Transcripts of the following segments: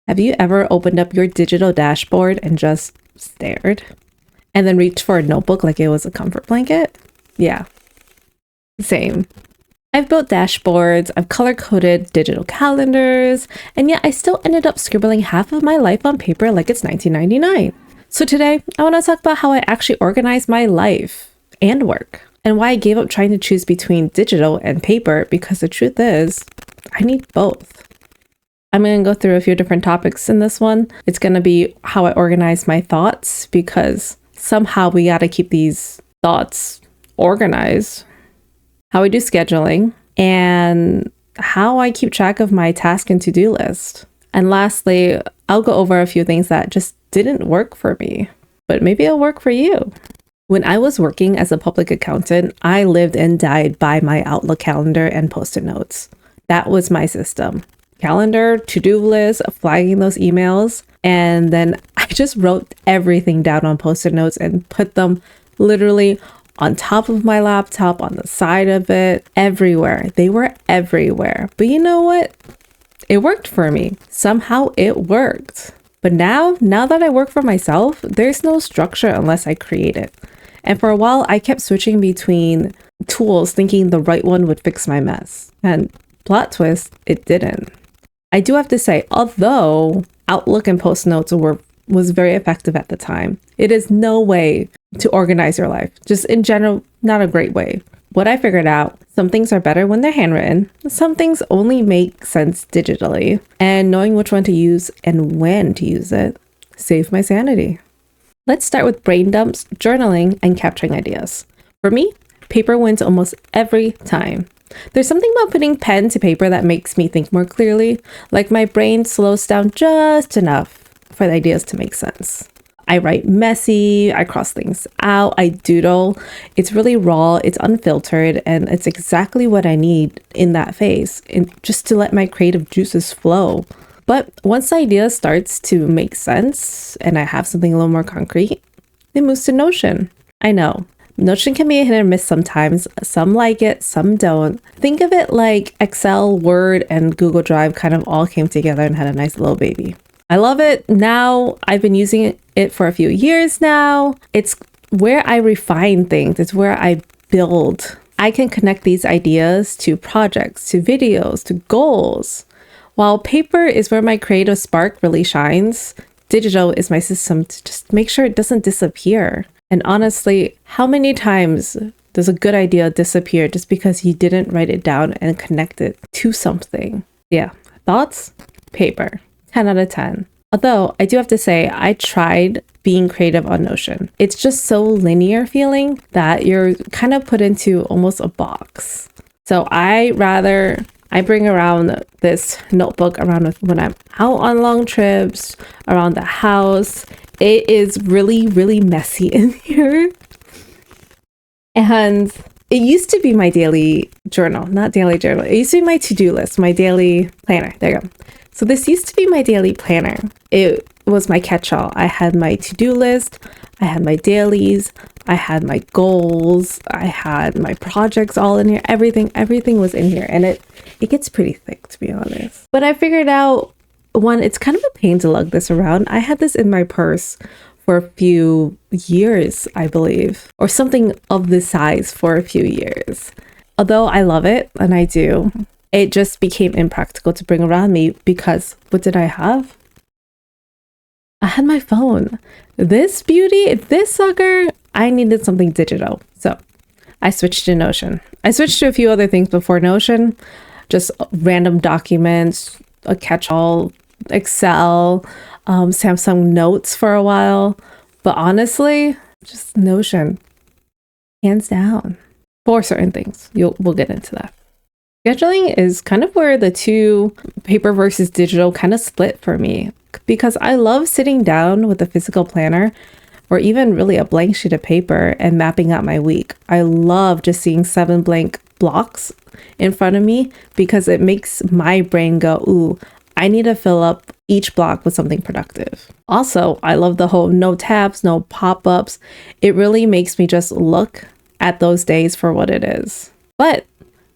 Have you ever opened up your digital dashboard and just stared and then reached for a notebook like it was a comfort blanket? Yeah, same. I've built dashboards, I've color-coded digital calendars, and yet I still ended up scribbling half of my life on paper like it's 1999. So today, I want to talk about how I actually organize my life and work, and why I gave up trying to choose between digital and paper, because the truth is, I need both. I'm going to go through a few different topics in this one. It's going to be how I organize my thoughts, because somehow we got to keep these thoughts organized, how I do scheduling, and how I keep track of my task and to-do list. And lastly, I'll go over a few things that just didn't work for me, but maybe it'll work for you. When I was working as a public accountant, I lived and died by my Outlook calendar and Post-it notes. That was my system. Calendar, to-do list, flagging those emails, and then I just wrote everything down on Post-it notes and put them literally on top of my laptop, on the side of it, everywhere. They were everywhere. But you know what? It worked for me. Somehow it worked. But now that I work for myself, there's no structure unless I create it. And for a while, I kept switching between tools thinking the right one would fix my mess. And plot twist, it didn't. I do have to say, although Outlook and Post Notes was very effective at the time, it is no way to organize your life. Just in general, not a great way. What I figured out, some things are better when they're handwritten. Some things only make sense digitally. And knowing which one to use and when to use it saved my sanity. Let's start with brain dumps, journaling, and capturing ideas. For me, paper wins almost every time. There's something about putting pen to paper that makes me think more clearly, like my brain slows down just enough for the ideas to make sense. I write messy, I cross things out, I doodle. It's really raw, it's unfiltered, and it's exactly what I need in that phase, just to let my creative juices flow. But once the idea starts to make sense and I have something a little more concrete, it moves to Notion. I know. Notion can be a hit or miss sometimes. Some like it, some don't. Think of it like Excel, Word, and Google Drive kind of all came together and had a nice little baby. I love it. Now I've been using it for a few years now. It's where I refine things. It's where I build. I can connect these ideas to projects, to videos, to goals. While paper is where my creative spark really shines, digital is my system to just make sure it doesn't disappear. And honestly, how many times does a good idea disappear just because you didn't write it down and connect it to something? Yeah, thoughts, paper. 10 out of 10. Although I do have to say, I tried being creative on Notion. It's just so linear feeling that you're kind of put into almost a box. So I bring around this notebook around with when I'm out on long trips, around the house. It is really, really messy in here. And it used to be my daily journal, not daily journal. It used to be my to-do list, my daily planner. There you go. So this used to be my daily planner. It was my catch-all. I had my to-do list, I had my dailies, I had my goals, I had my projects all in here. Everything was in here, and it gets pretty thick, to be honest. But I figured out, one, it's kind of a pain to lug this around. I had this in my purse for a few years, I believe, or something of this size for a few years. Although I love it, and I do, it just became impractical to bring around me because what did I have? I had my phone. This beauty, this sucker, I needed something digital. So I switched to Notion. I switched to a few other things before Notion, just random documents, a catch-all, Excel, Samsung Notes for a while. But honestly, just Notion, hands down, for certain things. We'll get into that. Scheduling is kind of where the two, paper versus digital, kind of split for me, because I love sitting down with a physical planner or even really a blank sheet of paper and mapping out my week. I love just seeing 7 blank blocks in front of me because it makes my brain go, ooh, I need to fill up each block with something productive. Also, I love the whole no tabs, no pop-ups. It really makes me just look at those days for what it is. But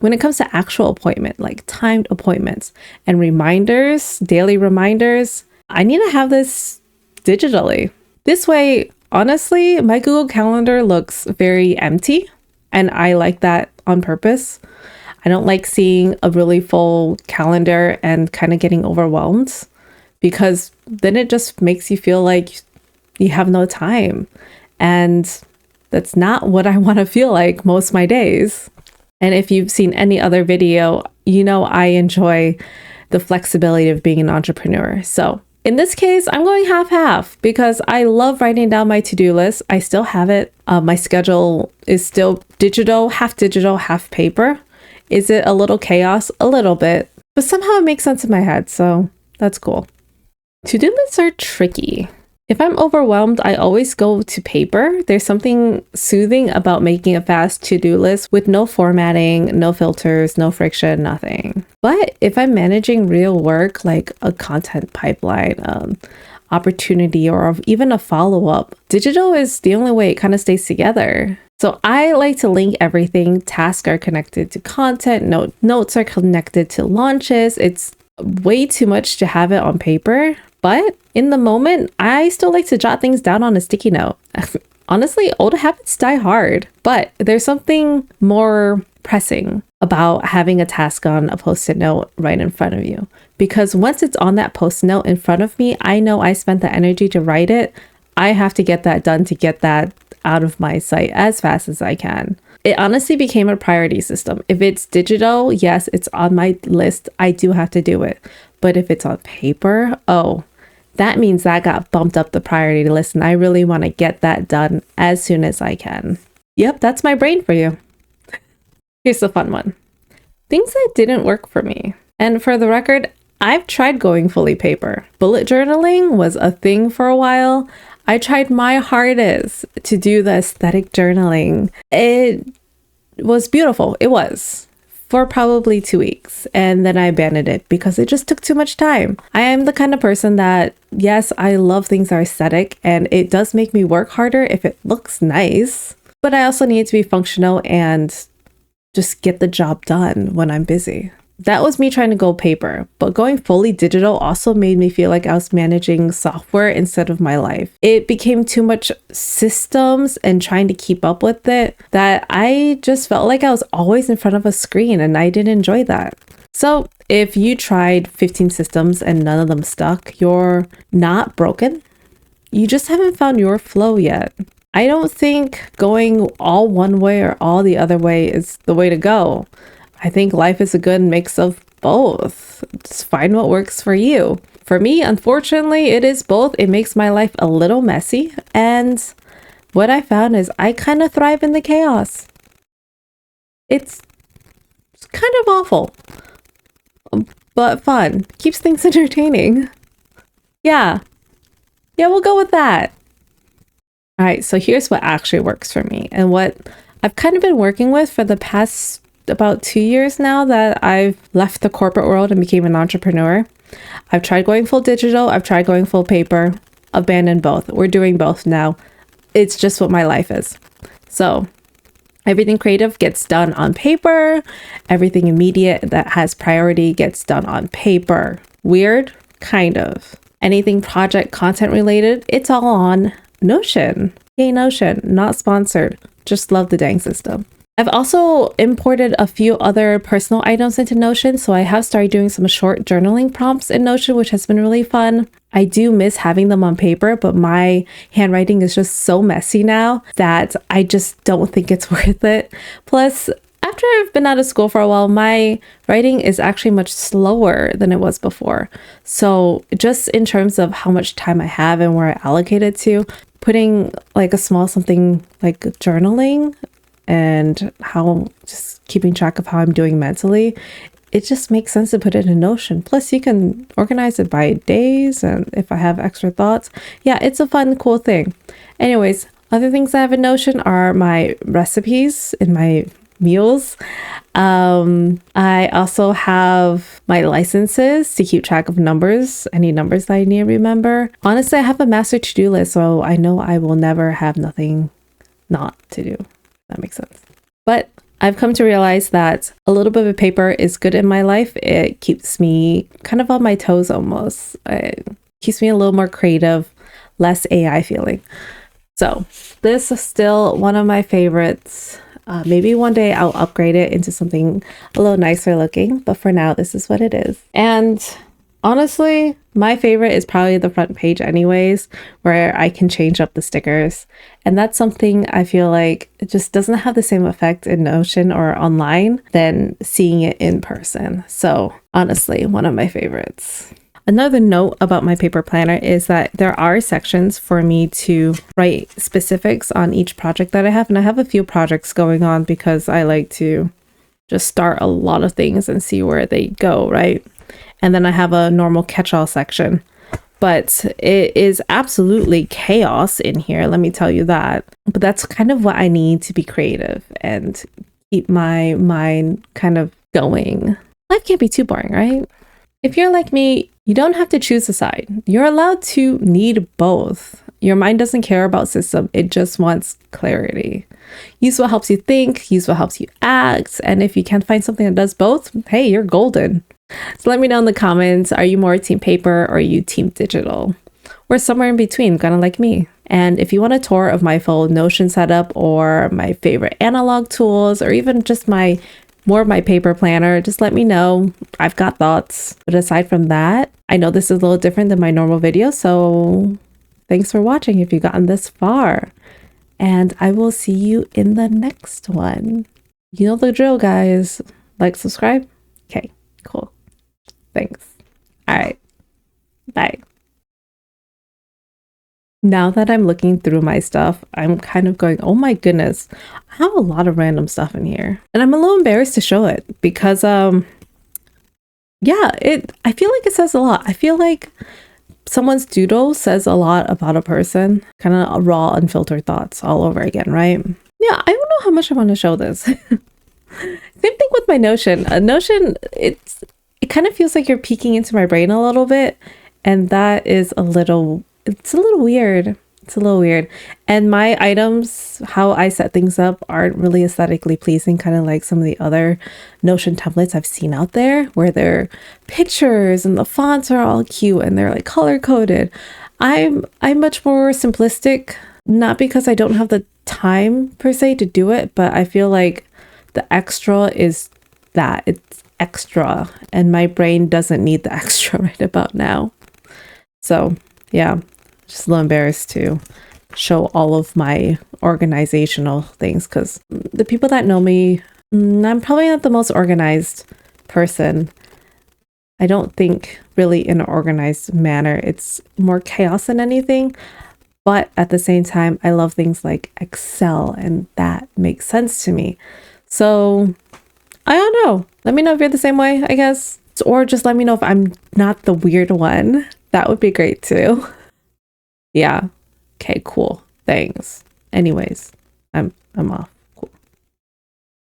when it comes to actual appointment, like timed appointments and reminders, daily reminders, I need to have this digitally. This way, honestly, my Google Calendar looks very empty, and I like that on purpose. I don't like seeing a really full calendar and kind of getting overwhelmed, because then it just makes you feel like you have no time. And that's not what I want to feel like most of my days. And if you've seen any other video, you know I enjoy the flexibility of being an entrepreneur. So in this case, I'm going half-half because I love writing down my to-do list. I still have it. My schedule is still digital, half paper. Is it a little chaos? A little bit, but somehow it makes sense in my head, so that's cool. To-do lists are tricky. If I'm overwhelmed, I always go to paper. There's something soothing about making a fast to-do list with no formatting, no filters, no friction, nothing. But if I'm managing real work like a content pipeline, opportunity, or even a follow-up, digital is the only way it kind of stays together. So I like to link everything. Tasks are connected to content, notes are connected to launches. It's way too much to have it on paper. But in the moment, I still like to jot things down on a sticky note. Honestly, old habits die hard, but there's something more pressing about having a task on a post-it note right in front of you. Because once it's on that post-it note in front of me, I know I spent the energy to write it. I have to get that done to get that out of my sight as fast as I can. It honestly became a priority system. If it's digital, yes, it's on my list. I do have to do it. But if it's on paper, oh, that means that got bumped up the priority list, and I really want to get that done as soon as I can. Yep, that's my brain for you. Here's the fun one. Things that didn't work for me. And for the record, I've tried going fully paper. Bullet journaling was a thing for a while. I tried my hardest to do the aesthetic journaling. It was beautiful. It was. For probably 2 weeks, and then I abandoned it because it just took too much time. I am the kind of person that, yes, I love things that are aesthetic, and it does make me work harder if it looks nice, but I also need to be functional and just get the job done when I'm busy. That was me trying to go paper, but going fully digital also made me feel like I was managing software instead of my life. It became too much systems and trying to keep up with it that I just felt like I was always in front of a screen, and I didn't enjoy that. So if you tried 15 systems and none of them stuck, you're not broken. You just haven't found your flow yet. I don't think going all one way or all the other way is the way to go. I think life is a good mix of both. Just find what works for you. For me, unfortunately, it is both. It makes my life a little messy, and what I found is I kind of thrive in the chaos. It's kind of awful, but fun. Keeps things entertaining. Yeah, we'll go with that. All right, so here's what actually works for me and what I've kind of been working with for the past about 2 years now that I've left the corporate world and became an entrepreneur. I've tried going full digital. I've tried going full paper. Abandoned both. We're doing both now. It's just what my life is. So everything creative gets done on paper. Everything immediate that has priority gets done on paper. Weird? Kind of. Anything project content related, it's all on Notion. Yay, Notion. Not sponsored. Just love the dang system. I've also imported a few other personal items into Notion, so I have started doing some short journaling prompts in Notion, which has been really fun. I do miss having them on paper, but my handwriting is just so messy now that I just don't think it's worth it. Plus, after I've been out of school for a while, my writing is actually much slower than it was before. So just in terms of how much time I have and where I allocate it to, putting like a small something like journaling and how just keeping track of how I'm doing mentally, it just makes sense to put it in Notion. Plus you can organize it by days, and if I have extra thoughts, yeah, it's a fun, cool thing. Anyways, other things I have in Notion are my recipes in my meals. I also have my licenses to keep track of numbers, any numbers that I need to remember. Honestly, I have a master to-do list, so I know I will never have nothing not to do. That makes sense. But I've come to realize that a little bit of paper is good in my life. It keeps me kind of on my toes almost. Keeps me a little more creative, less AI feeling. So this is still one of my favorites. Maybe one day I'll upgrade it into something a little nicer looking, but for now, this is what it is. And honestly, my favorite is probably the front page anyways, where I can change up the stickers. And that's something I feel like it just doesn't have the same effect in Notion or online than seeing it in person. So honestly, one of my favorites. Another note about my paper planner is that there are sections for me to write specifics on each project that I have. And I have a few projects going on because I like to just start a lot of things and see where they go, right? And then I have a normal catch-all section. But it is absolutely chaos in here, let me tell you that. But that's kind of what I need to be creative and keep my mind kind of going. Life can't be too boring, right? If you're like me, you don't have to choose a side. You're allowed to need both. Your mind doesn't care about system. It just wants clarity. Use what helps you think, use what helps you act. And if you can't find something that does both, hey, you're golden. So let me know in the comments, are you more team paper or are you team digital? Or somewhere in between, kind of like me. And if you want a tour of my full Notion setup or my favorite analog tools or even just more of my paper planner, just let me know. I've got thoughts. But aside from that, I know this is a little different than my normal video, so thanks for watching if you've gotten this far. And I will see you in the next one. You know the drill, guys. Like, subscribe. Okay, cool. Thanks. All right. Bye. Now that I'm looking through my stuff, I'm kind of going, oh my goodness, I have a lot of random stuff in here. And I'm a little embarrassed to show it because, yeah, I feel like it says a lot. I feel like someone's doodle says a lot about a person, kind of raw, unfiltered thoughts all over again, right? Yeah, I don't know how much I want to show this. Same thing with my Notion. Notion, it kind of feels like you're peeking into my brain a little bit. And that is it's a little weird. It's a little weird. And my items, how I set things up, aren't really aesthetically pleasing, kind of like some of the other Notion templates I've seen out there, where they're pictures and the fonts are all cute and they're like color coded. I'm much more simplistic, not because I don't have the time per se to do it, but I feel like the extra is that it's extra and my brain doesn't need the extra right about now. So yeah, just a little embarrassed to show all of my organizational things because the people that know me, I'm probably not the most organized person. I don't think really in an organized manner. It's more chaos than anything. But at the same time, I love things like Excel and that makes sense to me. So I don't know. Let me know if you're the same way, I guess. Or just let me know if I'm not the weird one. That would be great too. Yeah. Okay, cool. Thanks. Anyways, I'm off.